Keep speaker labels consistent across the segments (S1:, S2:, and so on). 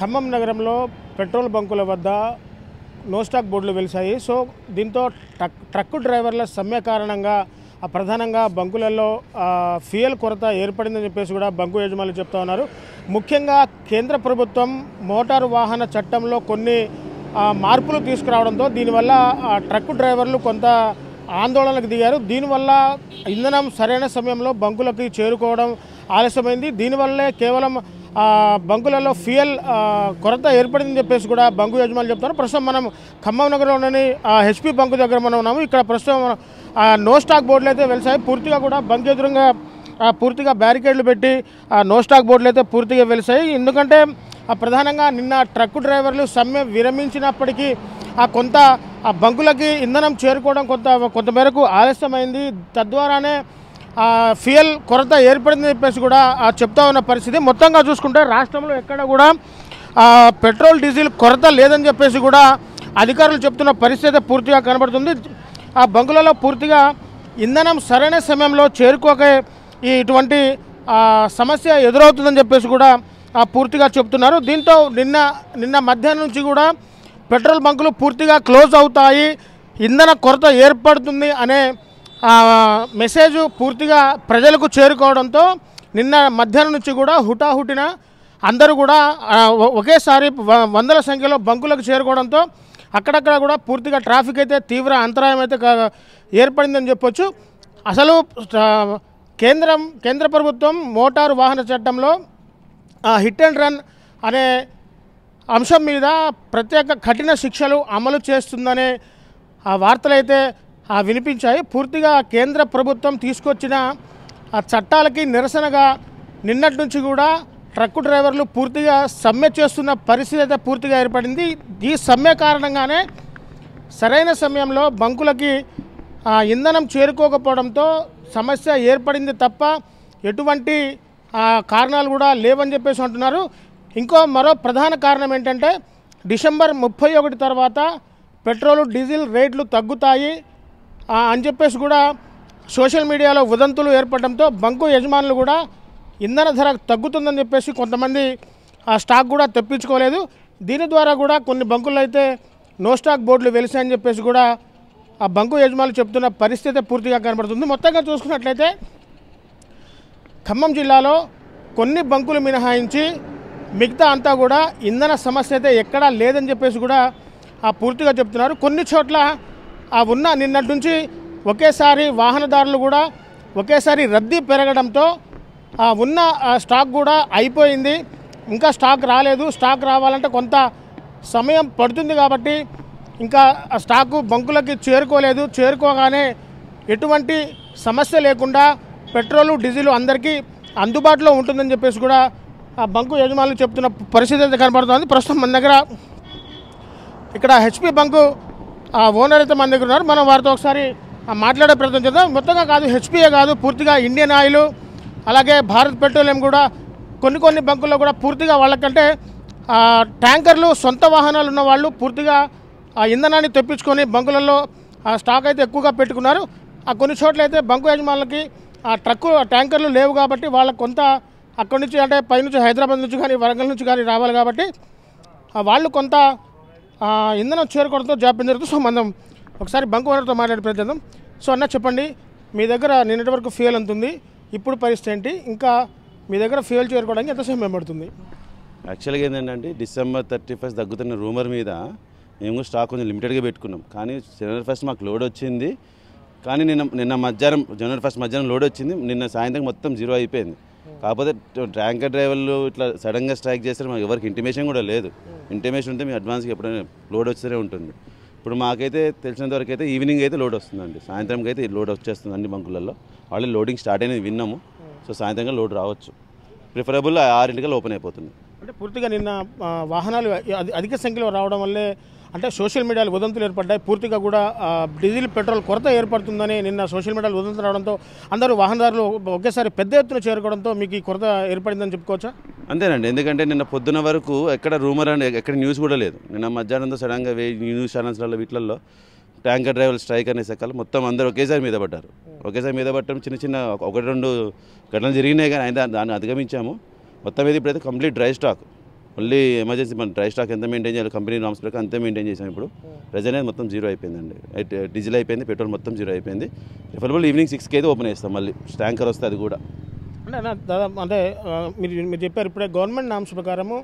S1: ఖమ్మం నగరంలో పెట్రోల్ బంకుల వద్ద no stock బోర్డులు వెలిశాయి. సో దీంతో ట్రక్కు డ్రైవర్ల సమ్మె కారణంగా ప్రధానంగా బంకులలో ఫ్యూయల్ కొరత ఏర్పడిందని చెప్పేసి కూడా బంకు యజమానులు చెప్తా ఉన్నారు. ముఖ్యంగా కేంద్ర ప్రభుత్వం మోటారు వాహన చట్టంలో కొన్ని మార్పులు తీసుకురావడంతో దీనివల్ల ట్రక్కు డ్రైవర్లు కొంత ఆందోళనకు దిగారు. దీనివల్ల ఇంధనం సరైన సమయంలో బంకులకి చేరుకోవడం ఆలస్యమైంది. దీనివల్లే కేవలం బంకులలో ఫ్యూయల్ కొరత ఏర్పడిందని చెప్పేసి కూడా బంకు యజమానులు చెప్తున్నారు. ప్రస్తుతం మనం ఖమ్మం నగరంలోని హెచ్పి బంకు దగ్గర మనం ఉన్నాము. ఇక్కడ ప్రస్తుతం నో స్టాక్ బోర్డులు అయితే వెలిసాయి. పూర్తిగా కూడా బంక్ ఎదురుగా పూర్తిగా బ్యారికేడ్లు పెట్టి నో స్టాక్ బోర్డులు అయితే పూర్తిగా వెలిసాయి. ఎందుకంటే ప్రధానంగా నిన్న ట్రక్కు డ్రైవర్లు సమ్మె విరమించినప్పటికీ కొంత బంకులకి ఇంధనం చేరుకోవడం కొంతమేరకు ఆలస్యమైంది. తద్వారానే ఫ్యూయల్ కొరత ఏర్పడిందని చెప్పేసి కూడా చెప్తా ఉన్న పరిస్థితి. మొత్తంగా చూసుకుంటే రాష్ట్రంలో ఎక్కడ కూడా పెట్రోల్ డీజిల్ కొరత లేదని చెప్పేసి కూడా అధికారులు చెప్తున్న పరిస్థితి పూర్తిగా కనబడుతుంది. ఆ బంకులలో పూర్తిగా ఇంధనం సరైన సమయంలో చేరుకోక ఇటువంటి సమస్య ఎదురవుతుందని చెప్పేసి కూడా పూర్తిగా చెప్తున్నారు. దీంతో నిన్న మధ్యాహ్నం నుంచి కూడా పెట్రోల్ బంకులు పూర్తిగా క్లోజ్ అవుతాయి, ఇంధన కొరత ఏర్పడుతుంది అనే మెసేజ్ పూర్తిగా ప్రజలకు చేరుకోవడంతో నిన్న మధ్యాహ్నం నుంచి కూడా హుటాహుటిన అందరూ కూడా ఒకేసారి వందల సంఖ్యలో బంకులకు చేరుకోవడంతో అక్కడక్కడ కూడా పూర్తిగా ట్రాఫిక్ అయితే తీవ్ర అంతరాయం అయితే ఏర్పడిందని చెప్పొచ్చు. అసలు కేంద్ర ప్రభుత్వం మోటారు వాహన చట్టంలో హిట్ అండ్ రన్ అనే అంశం మీద ప్రత్యేక కఠిన శిక్షలు అమలు చేస్తుందనే వార్తలైతే వినిపించాయి. పూర్తిగా కేంద్ర ప్రభుత్వం తీసుకొచ్చిన చట్టాలకి నిరసనగా నిన్నటి నుంచి కూడా ట్రక్కు డ్రైవర్లు పూర్తిగా సమ్మె చేస్తున్న పరిస్థితి అయితే పూర్తిగా ఏర్పడింది. ఈ సమ్మె కారణంగానే సరైన సమయంలో బంకులకి ఇంధనం చేరుకోకపోవడంతో సమస్య ఏర్పడింది తప్ప ఎటువంటి కారణాలు కూడా లేవని చెప్పేసి అంటున్నారు. మరో ప్రధాన కారణం ఏంటంటే డిసెంబర్ 31 తర్వాత పెట్రోలు డీజిల్ రేట్లు తగ్గుతాయి అని చెప్పేసి కూడా సోషల్ మీడియాలో వదంతులు ఏర్పడడంతో బంకు యజమానులు కూడా ఇంధన ధర తగ్గుతుందని చెప్పేసి కొంతమంది స్టాక్ కూడా తెప్పించుకోలేదు. దీని ద్వారా కూడా కొన్ని బంకుల్లో అయితే నో స్టాక్ బోర్డులు వెలిసాయని చెప్పేసి కూడా ఆ బంకు యజమానులు చెప్తున్న పరిస్థితి పూర్తిగా కనబడుతుంది. మొత్తంగా చూసుకున్నట్లయితే ఖమ్మం జిల్లాలో కొన్ని బంకులు మినహాయించి మిగతా అంతా కూడా ఇంధన సమస్య అయితే ఎక్కడా లేదని చెప్పేసి కూడా పూర్తిగా చెప్తున్నారు. కొన్ని చోట్ల ఉన్న నిన్నటి నుంచి ఒకేసారి వాహనదారులు కూడా ఒకేసారి రద్దీ పెరగడంతో ఉన్న స్టాక్ కూడా అయిపోయింది, ఇంకా స్టాక్ రాలేదు. స్టాక్ రావాలంటే కొంత సమయం పడుతుంది కాబట్టి ఇంకా స్టాకు బంకులకి చేరుకోలేదు. చేరుకోగానే ఎటువంటి సమస్య లేకుండా పెట్రోలు డీజిల్ అందరికీ అందుబాటులో ఉంటుందని చెప్పేసి కూడా బంకు యజమానులు చెప్తున్న పరిస్థితి అయితే కనబడుతుంది. ప్రస్తుతం మన దగ్గర ఇక్కడ హెచ్పి బంకు ఓనర్ అయితే మన దగ్గర ఉన్నారు. మనం వారితో ఒకసారి మాట్లాడే ప్రయత్నం చేద్దాం. మొత్తంగా కాదు, హెచ్పిఏ కాదు, పూర్తిగా ఇండియన్ ఆయిల్ అలాగే భారత్ పెట్రోలియం కూడా కొన్ని బంకుల్లో కూడా పూర్తిగా వాళ్ళకంటే ట్యాంకర్లు సొంత వాహనాలు ఉన్న వాళ్ళు పూర్తిగా ఇంధనాన్ని తెప్పించుకొని బంకులలో స్టాక్ అయితే ఎక్కువగా పెట్టుకున్నారు. కొన్ని చోట్ల అయితే బంకు యజమానులకి ట్యాంకర్లు లేవు కాబట్టి వాళ్ళకు కొంత అక్కడి నుంచి అంటే పైనుంచి హైదరాబాద్ నుంచి కానీ వరంగల్ నుంచి కానీ రావాలి కాబట్టి వాళ్ళు కొంత ఇంధనం చేరుకోవడంతో జాప్యం జరుగుతుంది. సో మనం ఒకసారి బంకు ఓనర్తో మాట్లాడే ప్రయత్నం. సో అన్న చెప్పండి, మీ దగ్గర నిన్నటి వరకు ఫ్యూయల్ ఎంత ఉంది, ఇప్పుడు పరిస్థితి ఏంటి, ఇంకా మీ దగ్గర ఫ్యూయల్ చేరుకోవడానికి ఎంత సమయం పడుతుంది?
S2: యాక్చువల్గా ఏంటంటే డిసెంబర్ 31 తగ్గుతున్న రూమర్ మీద మేము స్టాక్ కొంచెం లిమిటెడ్గా పెట్టుకున్నాం. కానీ జనవరి 1 మాకు లోడ్ వచ్చింది. కానీ నిన్న మధ్యాహ్నం జనవరి 1 మధ్యాహ్నం లోడ్ వచ్చింది. నిన్న సాయంత్రం మొత్తం జీరో అయిపోయింది. కాకపోతే ట్యాంకర్ డ్రైవర్లు ఇట్లా సడన్గా స్ట్రైక్ చేస్తే మాకు ఎవరికి ఇంటిమేషన్ కూడా లేదు. ఇంటిమేషన్ ఉంటే మీ అడ్వాన్స్గా ఎప్పుడైనా లోడ్ వస్తూనే ఉంటుంది. ఇప్పుడు మాకైతే తెలిసినంతవరకు అయితే ఈవినింగ్ అయితే లోడ్ వస్తుందండి. సాయంత్రంకి అయితే లోడ్ వచ్చేస్తుంది అన్ని బంకులలో. ఆల్రెడీ లోడింగ్ స్టార్ట్ అయినది విన్నాము. సో సాయంత్రంగా లోడ్ రావచ్చు. ప్రిఫరబుల్ 6 ఓపెన్ అయిపోతుంది.
S1: అంటే పూర్తిగా నిన్న వాహనాలు అధిక సంఖ్యలో రావడం వల్లే అంటే సోషల్ మీడియాలో వదంతులు ఏర్పడ్డాయి. పూర్తిగా కూడా డీజిల్ పెట్రోల్ కొరత ఏర్పడుతుందని నిన్న సోషల్ మీడియాలో వదంతులు రావడంతో అందరూ వాహనదారులు ఒకేసారి పెద్ద ఎత్తున చేరుకోవడంతో మీకు ఈ కొరత ఏర్పడిందని చెప్పుకోవచ్చా?
S2: అంతేనండి. ఎందుకంటే నిన్న పొద్దున వరకు ఎక్కడ రూమర్ అండ్ ఎక్కడ న్యూస్ కూడా లేదు. నిన్న మధ్యాహ్నంతో సడన్గా న్యూస్ ఛానల్స్లలో వీటిల్లో ట్యాంకర్ డ్రైవర్ స్ట్రైక్ అనే సకాలం మొత్తం అందరూ ఒకేసారి మీద పడ్డారు. ఒకేసారి మీద పట్టడం చిన్న 1-2 ఘటనలు జరిగినాయి, కానీ దాన్ని అధిగమించాము. మొత్తం మీద ఇప్పుడైతే complete dry stock only emergency మన డ్రై స్టాక్ ఎంత మెయింటైన్ చేయాలి కంపెనీ నామ్స్ ప్రకారం అంతే మెయింటైన్ చేసాం. ఇప్పుడు ప్రెజెంట్ అనేది మొత్తం జీరో అయిపోయిందండి. డీజిల్ అయిపోయింది, పెట్రోల్ మొత్తం జీరో అయిపోయింది. రిఫరబుల్ ఈవినింగ్ 6కి అయితే ఓపెన్ చేస్తాం, మళ్ళీ ట్యాంకర్ వస్తే అది కూడా.
S1: అంటే మీరు చెప్పారు ఇప్పుడే గవర్నమెంట్ నామ్స్ ప్రకారము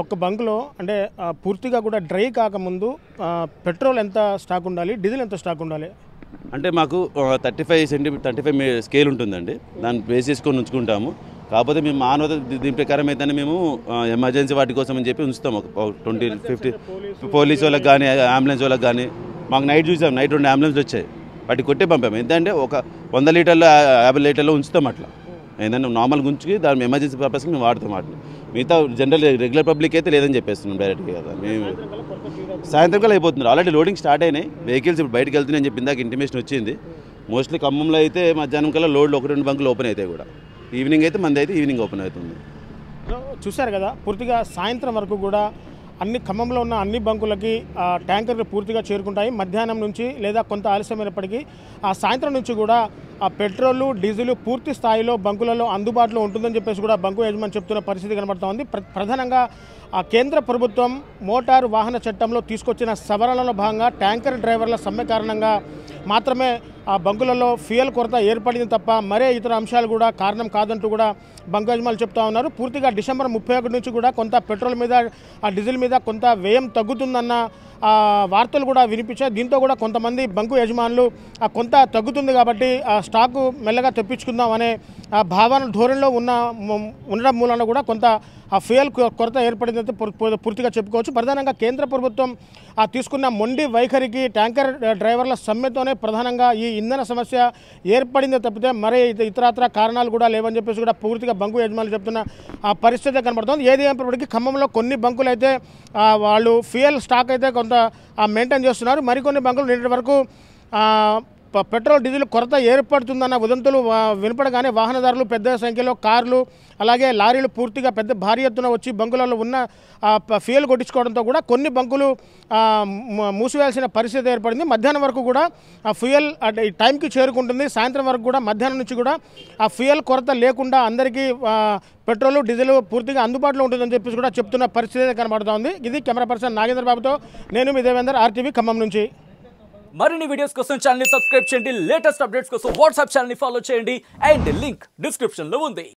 S1: ఒక బంకులో అంటే పూర్తిగా కూడా డ్రై కాకముందు పెట్రోల్ ఎంత స్టాక్ ఉండాలి, డీజిల్ ఎంత స్టాక్ ఉండాలి?
S2: అంటే మాకు 35 స్కేల్ ఉంటుందండి, దాన్ని బేస్ చేసుకొని ఉంచుకుంటాము. కాకపోతే మేము మానవత దీని ప్రకారం అయితే మేము ఎమర్జెన్సీ వాటి కోసం అని చెప్పి ఉంచుతాం. ఒక 20-50 పోలీసు వాళ్ళకి కానీ అంబులెన్స్ వాళ్ళకి కానీ. మాకు నైట్ చూసాం, నైట్ 2 అంబులెన్స్లు వచ్చాయి, వాటి కొట్టే పంపాము. ఏంటంటే ఒక 100 లీటర్లు 50 లీటర్లు ఉంచుతాం. అట్లా ఏంటంటే నార్మల్గా ఉంచుకి దాని ఎమర్జెన్సీ పర్పస్కి మేము వాడతాం వాటిని. మిగతా జనరల్ రెగ్యులర్ పబ్లిక్ అయితే లేదని చెప్పేస్తున్నాం డైరెక్ట్గా కదా. మేము సాయంత్రం కల్లా అయిపోతున్నారు, ఆల్రెడీ లోడింగ్ స్టార్ట్ అయినాయి. వెహికల్స్ ఇప్పుడు బయటకు వెళ్తున్నాయని చెప్పి ఇందాక ఇంటిమేషన్ వచ్చింది. మోస్ట్లీ ఖమ్మంలో అయితే మధ్యాహ్నం కల్లా లోడ్లు 1-2 బంకులు ఓపెన్ అవుతాయి కూడా. ఈవినింగ్ అయితే మంది అయితే ఈవినింగ్ ఓపెన్ అవుతుంది.
S1: చూశారు కదా, పూర్తిగా సాయంత్రం వరకు కూడా ఖమ్మంలో ఉన్న అన్ని బంకులకి ట్యాంకర్లు పూర్తిగా చేరుకుంటాయి. మధ్యాహ్నం నుంచి లేదా కొంత ఆలస్యమైనప్పటికీ సాయంత్రం నుంచి కూడా పెట్రోలు డీజిల్ పూర్తి స్థాయిలో బంకులలో అందుబాటులో ఉంటుందని చెప్పేసి కూడా బంకు యజమాని చెప్తున్న పరిస్థితి కనబడుతోంది. ప్రధానంగా కేంద్ర ప్రభుత్వం మోటారు వాహన చట్టంలో తీసుకొచ్చిన సవరణలో భాగంగా ట్యాంకర్ డ్రైవర్ల సమ్మె కారణంగా మాత్రమే ఆ బంకులలో ఫ్యూయల్ కొరత ఏర్పడింది తప్ప మరే ఇతర అంశాలు కూడా కారణం కాదంటూ కూడా బంకు యజమానులు చెప్తా ఉన్నారు. పూర్తిగా డిసెంబర్ 31 నుంచి కూడా కొంత పెట్రోల్ మీద డీజిల్ మీద కొంత వ్యయం తగ్గుతుందన్న వార్తలు కూడా వినిపించాయి. దీంతో కూడా కొంతమంది బంకు యజమానులు కొంత తగ్గుతుంది కాబట్టి స్టాకు మెల్లగా తెప్పించుకుందాం అనే భావన ధోరణిలో ఉండడం మూలన కూడా కొంత ఫ్యూయల్ కొరత ఏర్పడిందంటే పూర్తిగా చెప్పుకోవచ్చు. ప్రధానంగా కేంద్ర ప్రభుత్వం తీసుకున్న మొండి వైఖరికి ట్యాంకర్ డ్రైవర్ల సమ్మెతోనే ప్రధానంగా ఈ ఇంధన సమస్య ఏర్పడింది తప్పితే మరే ఇతరత్ర కారణాలు కూడా లేవని చెప్పేసి కూడా పూర్తిగా బంకు యజమానులు చెప్తున్న పరిస్థితి కనబడుతుంది. ఏది ఏమైనప్పటికీ ఖమ్మంలో కొన్ని బంకులు అయితే వాళ్ళు ఫ్యూయల్ స్టాక్ అయితే కొంత మెయింటైన్ చేస్తున్నారు. మరికొన్ని బంకులు నిన్నటి వరకు పెట్రోల్ డీజిల్ కొరత ఏర్పడుతుందన్న ఉదంతులు వినపడగానే వాహనదారులు పెద్ద సంఖ్యలో కార్లు అలాగే లారీలు పూర్తిగా భారీ ఎత్తున వచ్చి బంకులలో ఉన్న ఫ్యూయల్ కొట్టించుకోవడంతో కూడా కొన్ని బంకులు మూసివేయాల్సిన పరిస్థితి ఏర్పడింది. మధ్యాహ్నం వరకు కూడా ఆ ఫ్యూయల్ టైంకి చేరుకుంటుంది. సాయంత్రం వరకు కూడా మధ్యాహ్నం నుంచి కూడా ఆ ఫ్యూయల్ కొరత లేకుండా అందరికీ పెట్రోల్ డీజిల్ పూర్తిగా అందుబాటులో ఉంటుందని చెప్పేసి కూడా చెప్తున్న పరిస్థితి కనబడుతోంది. ఇది కెమెరా పర్సన్ నాగేంద్ర బాబుతో నేను మీ దేవేందర్, RTV ఖమ్మం నుంచి.
S3: మరిన్ని వీడియోస్ కోసం ఛానల్ ని సబ్స్క్రైబ్ చేయండి. లేటెస్ట్ అప్డేట్స్ కోసం వాట్సాప్ ఛానల్ ని ఫాలో చేయండి. అండ్ లింక్ డిస్క్రిప్షన్ లో ఉంది.